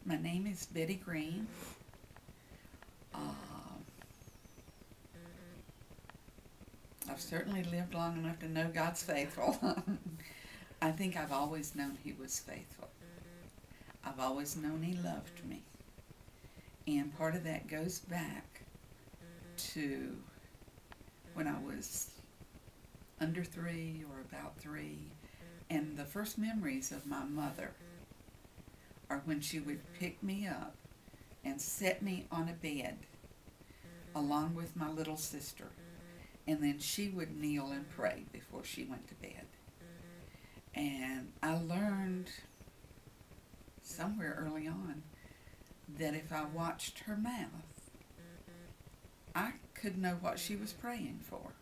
My name is Betty Green. Uh, I've certainly lived long enough to know God's faithful. I think I've always known He was faithful. I've always known He loved me. And part of that goes back to when I was under 3 or about 3. And the first memories of my mother are when she would pick me up and set me on a bed along with my little sister. And then she would kneel and pray before she went to bed. And I learned somewhere early on that if I watched her mouth, I could know what she was praying for.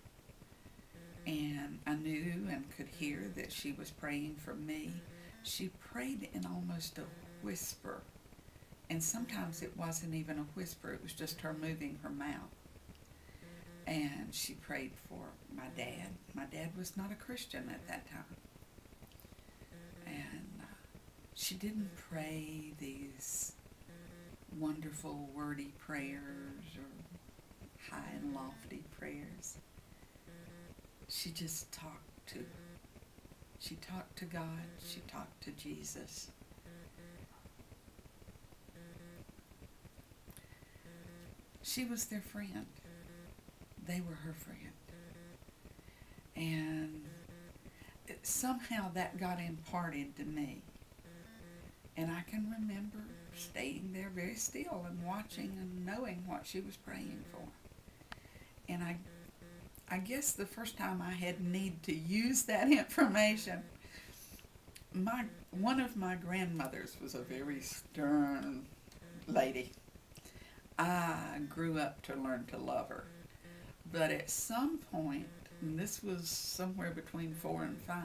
And I knew and could hear that she was praying for me. She prayed in almost a whisper. And sometimes it wasn't even a whisper, it was just her moving her mouth. And she prayed for my dad. My dad was not a Christian at that time. And she didn't pray these wonderful wordy prayers or high and lofty prayers. She just talked to God, she talked to Jesus. She was their friend. They were her friend. And somehow that got imparted to me. And I can remember staying there very still and watching and knowing what she was praying for. And I guess the first time I had need to use that information, one of my grandmothers was a very stern lady. I grew up to learn to love her. But at some point, and this was somewhere between 4 and 5,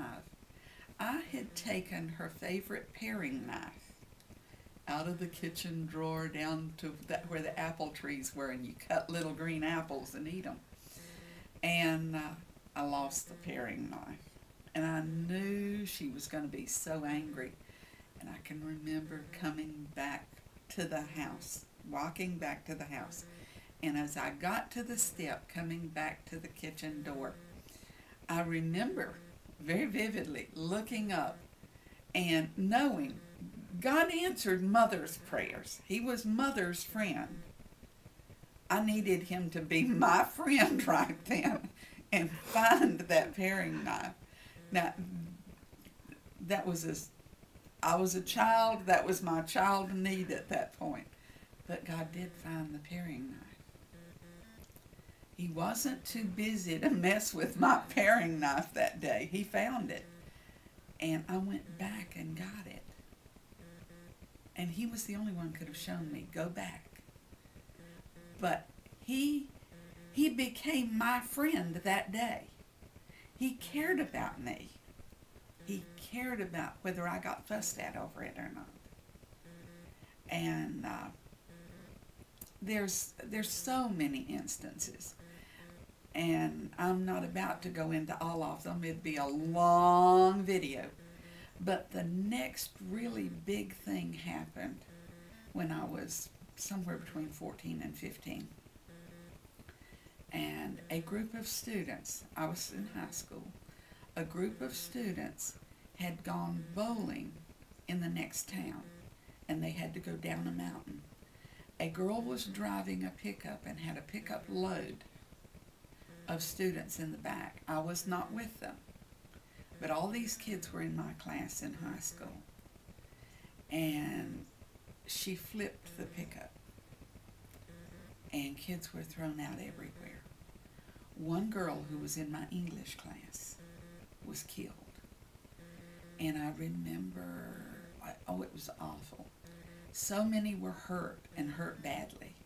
I had taken her favorite paring knife out of the kitchen drawer down to where the apple trees were, and you cut little green apples and eat them. And I lost the paring knife. And I knew she was going to be so angry. And I can remember coming back to the house, walking back to the house. And as I got to the step coming back to the kitchen door, I remember very vividly looking up and knowing God answered Mother's prayers. He was Mother's friend. I needed Him to be my friend right then and find that paring knife. Now, I was a child. That was my child need at that point. But God did find the paring knife. He wasn't too busy to mess with my paring knife that day. He found it. And I went back and got it. And He was the only one who could have shown me, go back. But he became my friend that day. He cared about me. He cared about whether I got fussed at over it or not. And there's so many instances. And I'm not about to go into all of them. It'd be a long video. But the next really big thing happened when I was somewhere between 14 and 15. And a group of students, I was in high school, a group of students had gone bowling in the next town, and they had to go down a mountain. A girl was driving a pickup and had a pickup load of students in the back. I was not with them, but all these kids were in my class in high school. And she flipped the pickup, and kids were thrown out everywhere. One girl who was in my English class was killed. And I remember, it was awful. So many were hurt and hurt badly.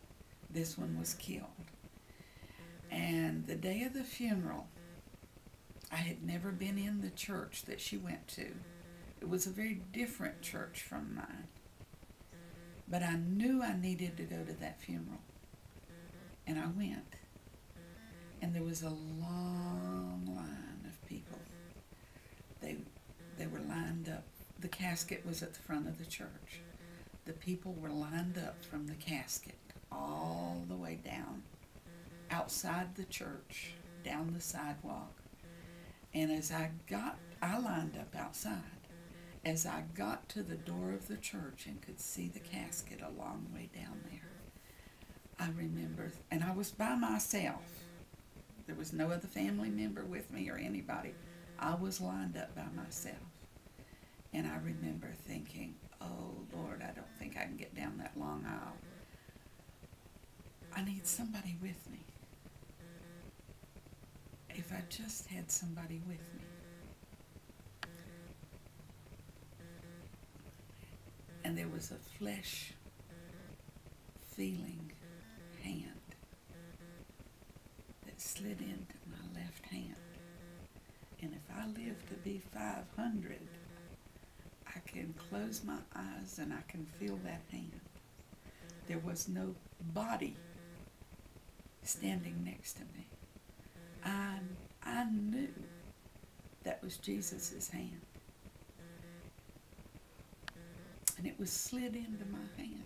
This one was killed. And the day of the funeral, I had never been in the church that she went to. It was a very different church from mine. But I knew I needed to go to that funeral. And I went. And there was a long line of people. They were lined up. The casket was at the front of the church. the people were lined up from the casket all the way down outside the church, down the sidewalk. And as I lined up outside. As I got to the door of the church and could see the casket a long way down there, I remember, and I was by myself. There was no other family member with me or anybody. I was lined up by myself. And I remember thinking, oh, Lord, I don't think I can get down that long aisle. I need somebody with me. If I just had somebody with me. And there was a flesh feeling hand that slid into my left hand. And if I live to be 500, I can close my eyes and I can feel that hand. There was no body standing next to me. I knew that was Jesus' hand. And it was slid into my hand.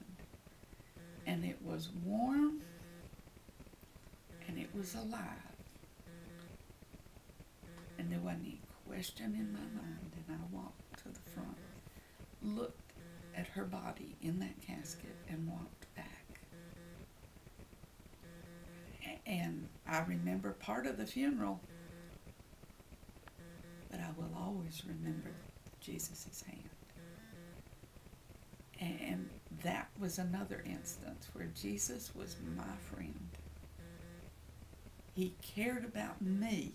And it was warm. And it was alive. And there wasn't any question in my mind. And I walked to the front, looked at her body in that casket, and walked back. And I remember part of the funeral, but I will always remember Jesus' hand. And that was another instance where Jesus was my friend. He cared about me.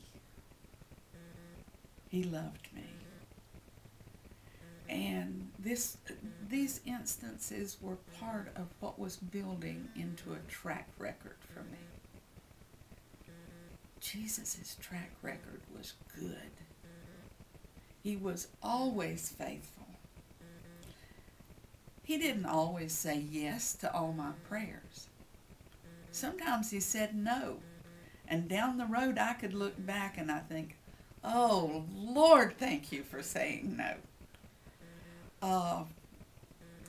He loved me. And these instances were part of what was building into a track record for me. Jesus' track record was good. He was always faithful. He didn't always say yes to all my prayers. Sometimes he said no. And down the road I could look back and I think, oh, Lord, thank you for saying no.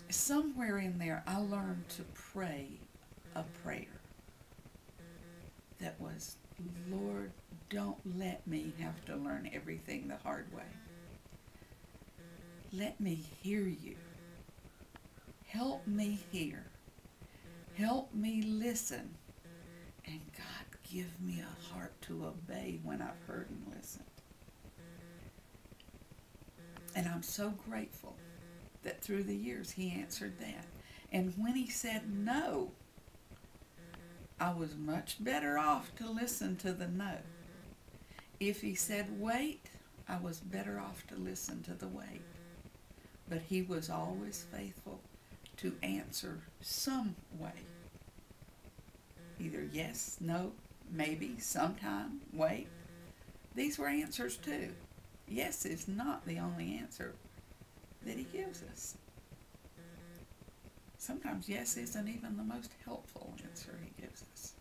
Somewhere in there I learned to pray a prayer that was, Lord, don't let me have to learn everything the hard way. Let me hear you. Help me hear. Help me listen. And God, give me a heart to obey when I've heard and listened. And I'm so grateful that through the years he answered that. And when he said no, I was much better off to listen to the no. If he said wait, I was better off to listen to the wait. But he was always faithful to answer some way. Either yes, no, maybe, sometime, wait. These were answers too. Yes is not the only answer that he gives us. Sometimes yes isn't even the most helpful answer he gives us.